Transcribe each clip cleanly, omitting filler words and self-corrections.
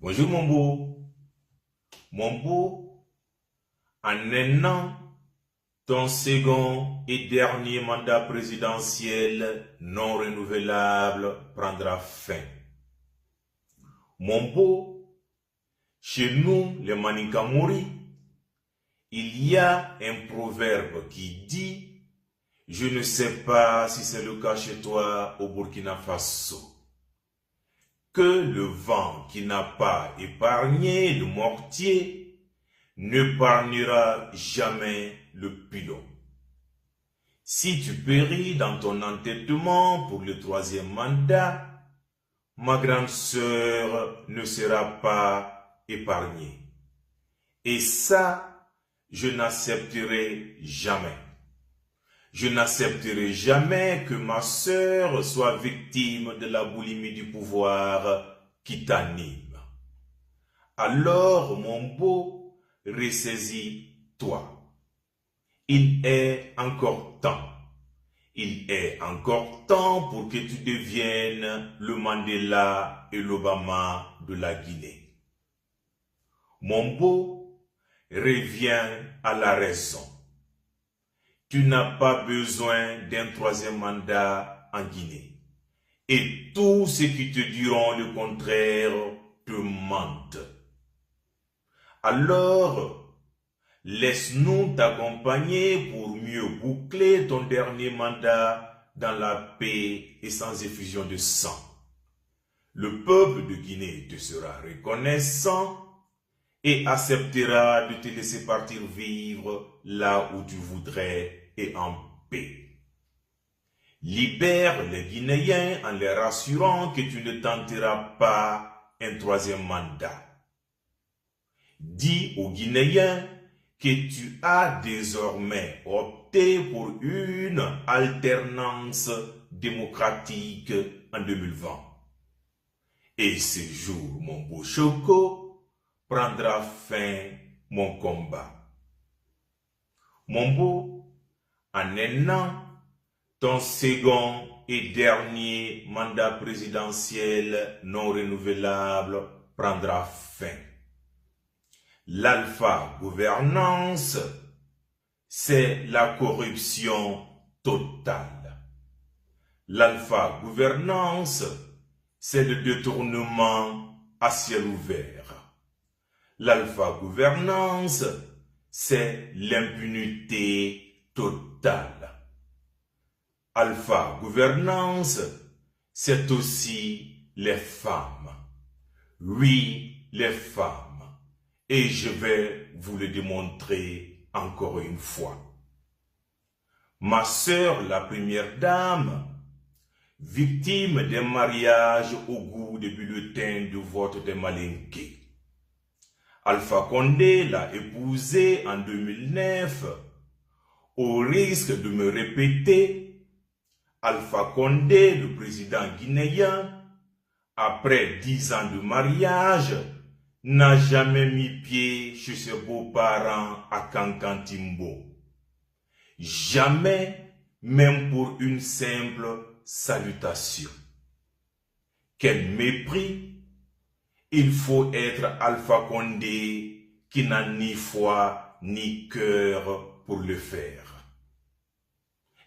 Bonjour mon beau. Mon beau, en un an, ton second et dernier mandat présidentiel non renouvelable prendra fin. Mon beau, chez nous, les Manikamori, il y a un proverbe qui dit « Je ne sais pas si c'est le cas chez toi au Burkina Faso » que le vent qui n'a pas épargné le mortier n'épargnera jamais le pilon. Si tu péris dans ton entêtement pour le troisième mandat, ma grande sœur ne sera pas épargnée. Et ça, je n'accepterai jamais. Je n'accepterai jamais que ma sœur soit victime de la boulimie du pouvoir qui t'anime. Alors, mon beau, ressaisis-toi. Il est encore temps. Il est encore temps pour que tu deviennes le Mandela et l'Obama de la Guinée. Mon beau, reviens à la raison. Tu n'as pas besoin d'un troisième mandat en Guinée. Et tous ceux qui te diront le contraire te mentent. Alors, laisse-nous t'accompagner pour mieux boucler ton dernier mandat dans la paix et sans effusion de sang. Le peuple de Guinée te sera reconnaissant et acceptera de te laisser partir vivre là où tu voudrais et en paix. Libère les Guinéens en les rassurant que tu ne tenteras pas un troisième mandat. Dis aux Guinéens que tu as désormais opté pour une alternance démocratique en 2020. Et ce jour, mon beau Choco, prendra fin mon combat. Mon beau, en un an, ton second et dernier mandat présidentiel non renouvelable prendra fin. L'alpha gouvernance, c'est la corruption totale. L'alpha gouvernance, c'est le détournement à ciel ouvert. L'alpha gouvernance, c'est l'impunité totale. Alpha gouvernance, c'est aussi les femmes. Oui, les femmes. Et je vais vous le démontrer encore une fois. Ma sœur, la première dame, victime d'un mariage au goût de bulletin de vote des Malinké. Alpha Condé l'a épousée en 2009. Au risque de me répéter, Alpha Condé, le président guinéen, après 10 ans de mariage, n'a jamais mis pied chez ses beaux-parents à Kankantimbo. Jamais, même pour une simple salutation. Quel mépris! Il faut être Alpha Condé qui n'a ni foi ni cœur pour le faire.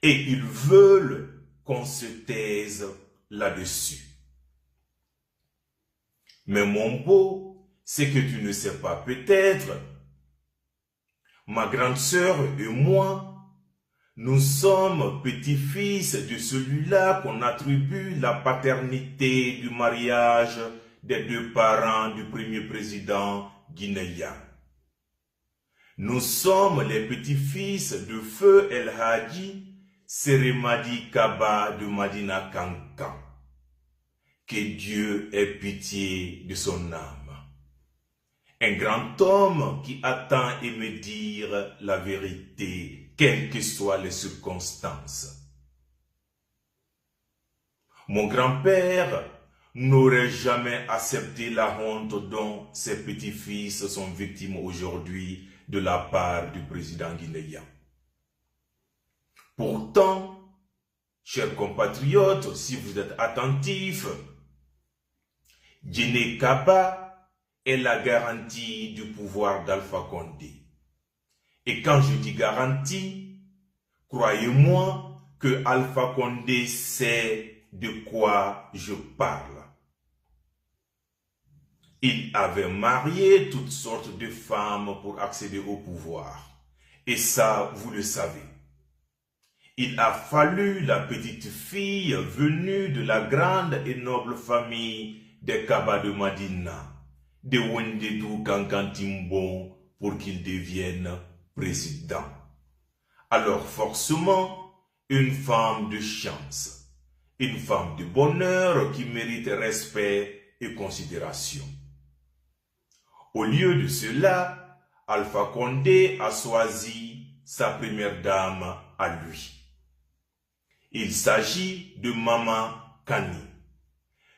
Et ils veulent qu'on se taise là-dessus. Mais mon beau, c'est que tu ne sais pas peut-être, ma grande sœur et moi, nous sommes petits-fils de celui-là qu'on attribue la paternité du mariage des deux parents du premier président guinéen. Nous sommes les petits-fils de Feu El Hadji Seremadi Kaba de Madina Kankan. Que Dieu ait pitié de son âme. Un grand homme qui attend et me dire la vérité, quelles que soient les circonstances. Mon grand-père n'aurait jamais accepté la honte dont ses petits-fils sont victimes aujourd'hui de la part du président guinéen. Pourtant, chers compatriotes, si vous êtes attentifs, Djené Kaba est la garantie du pouvoir d'Alpha Condé. Et quand je dis garantie, croyez-moi que Alpha Condé sait de quoi je parle. Il avait marié toutes sortes de femmes pour accéder au pouvoir. Et ça, vous le savez. Il a fallu la petite fille venue de la grande et noble famille des Kaba de Madina, de Wendedou Kankantimbon, pour qu'il devienne président. Alors forcément, une femme de chance, une femme de bonheur qui mérite respect et considération. Au lieu de cela, Alpha Condé a choisi sa première dame à lui. Il s'agit de Maman Kani,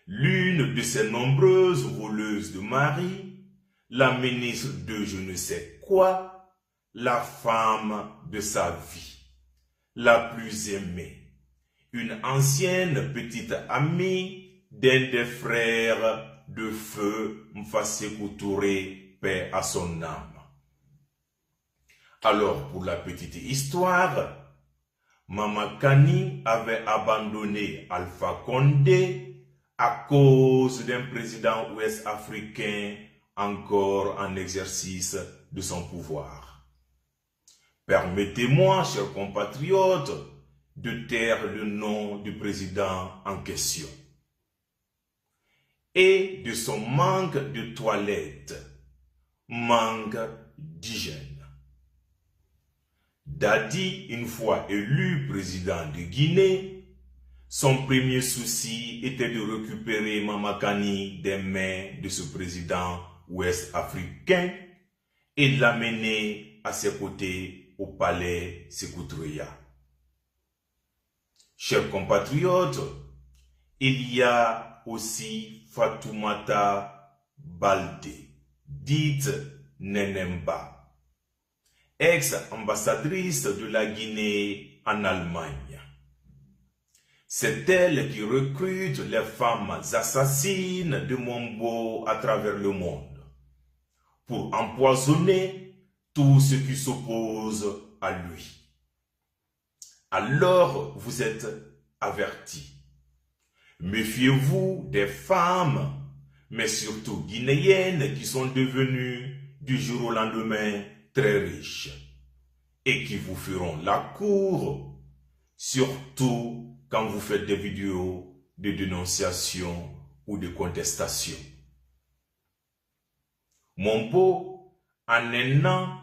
l'une de ces nombreuses voleuses de mari, la ministre de je ne sais quoi, la femme de sa vie, la plus aimée, une ancienne petite amie d'un des frères de feu Mfasekou Touré, paix à son âme. Alors, pour la petite histoire, Maman Kani avait abandonné Alpha Condé à cause d'un président ouest-africain encore en exercice de son pouvoir. Permettez-moi, chers compatriotes, de taire le nom du président en question et de son manque de toilette, manque d'hygiène. Dadi, une fois élu président de Guinée, son premier souci était de récupérer Maman Kani des mains de ce président ouest-africain et l'amener à ses côtés au palais Sékou Touré. Chers compatriotes, il y a aussi Fatoumata Baldé, dite Nenemba, ex-ambassadrice de la Guinée en Allemagne. C'est elle qui recrute les femmes assassines de Mombo à travers le monde pour empoisonner tout ce qui s'oppose à lui. Alors vous êtes avertis. Méfiez-vous des femmes, mais surtout guinéennes qui sont devenues du jour au lendemain très riches et qui vous feront la cour, surtout quand vous faites des vidéos de dénonciation ou de contestation. Mombo, en un an,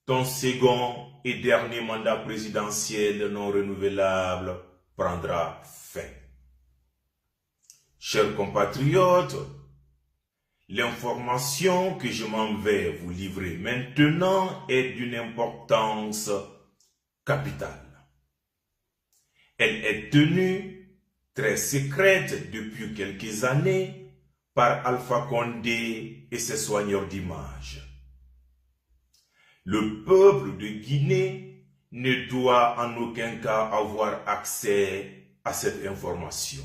ton second et dernier mandat présidentiel non renouvelable prendra fin. Chers compatriotes, l'information que je m'en vais vous livrer maintenant est d'une importance capitale. Elle est tenue très secrète depuis quelques années par Alpha Condé et ses soigneurs d'images. Le peuple de Guinée ne doit en aucun cas avoir accès à cette information.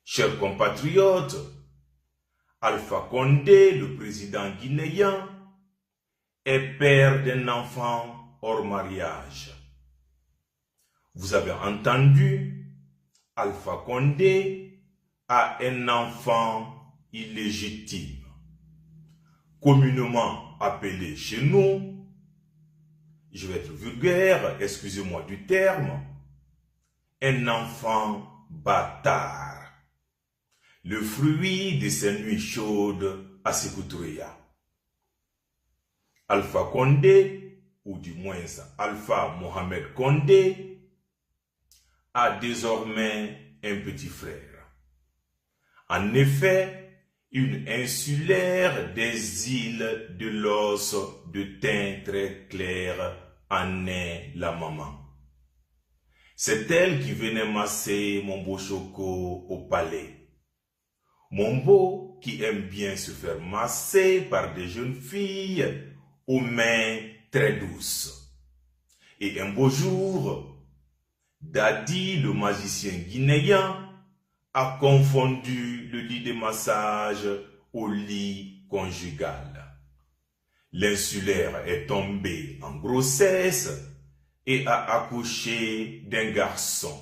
Chers compatriotes, Alpha Condé, le président guinéen, est père d'un enfant hors mariage. Vous avez entendu, Alpha Condé a un enfant illégitime, communément appelé chez nous, je vais être vulgaire, excusez-moi du terme, un enfant bâtard. Le fruit de ces nuits chaudes à Sékou Touré. Alpha Condé, ou du moins Alpha Mohamed Condé, a désormais un petit frère. En effet, une insulaire des îles de l'os de teint très clair en est la maman. C'est elle qui venait masser Mombo Choco au palais. Mombo qui aime bien se faire masser par des jeunes filles aux mains très douces. Et un beau jour, Dadi, le magicien guinéen, a confondu le lit de massage au lit conjugal. L'insulaire est tombé en grossesse et a accouché d'un garçon.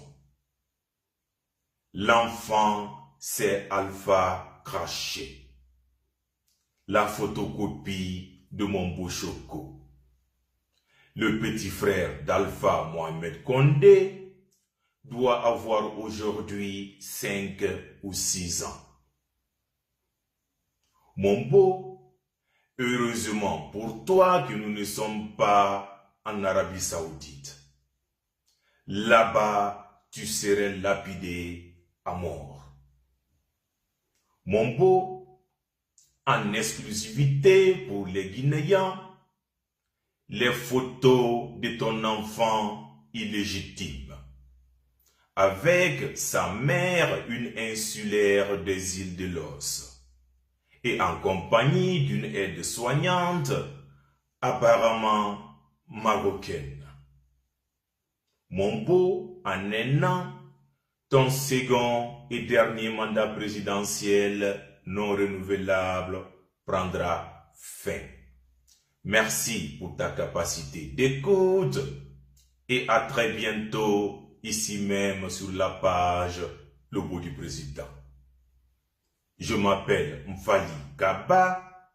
L'enfant s'est alpha craché. La photocopie de Mombo Choco. Le petit frère d'Alpha Mohamed Condé doit avoir aujourd'hui 5 ou 6 ans. Mombo, heureusement pour toi que nous ne sommes pas en Arabie Saoudite. Là-bas, tu serais lapidé à mort. Mombo, en exclusivité pour les Guinéens, les photos de ton enfant illégitime, avec sa mère, une insulaire des îles de Los, et en compagnie d'une aide-soignante apparemment marocaine. Mombo, en un an, ton second et dernier mandat présidentiel non renouvelable prendra fin. Merci pour ta capacité d'écoute et à très bientôt ici même sur la page Le Beau du Président. Je m'appelle Mfali Kaba,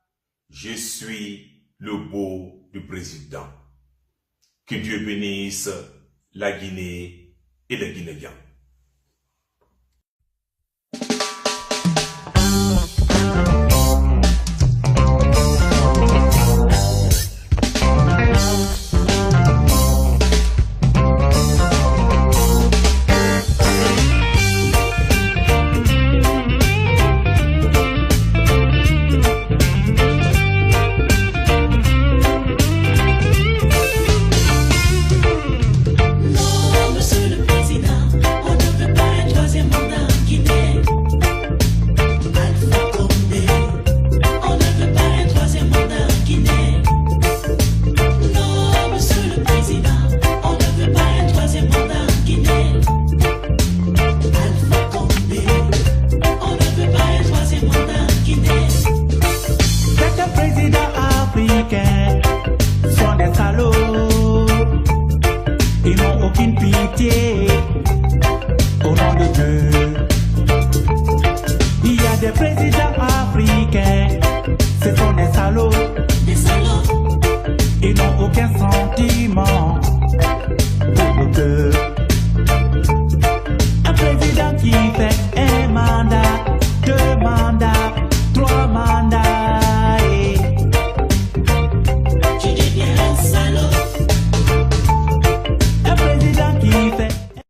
je suis le Beau du Président. Que Dieu bénisse la Guinée et les Guinéens. Un président qui fait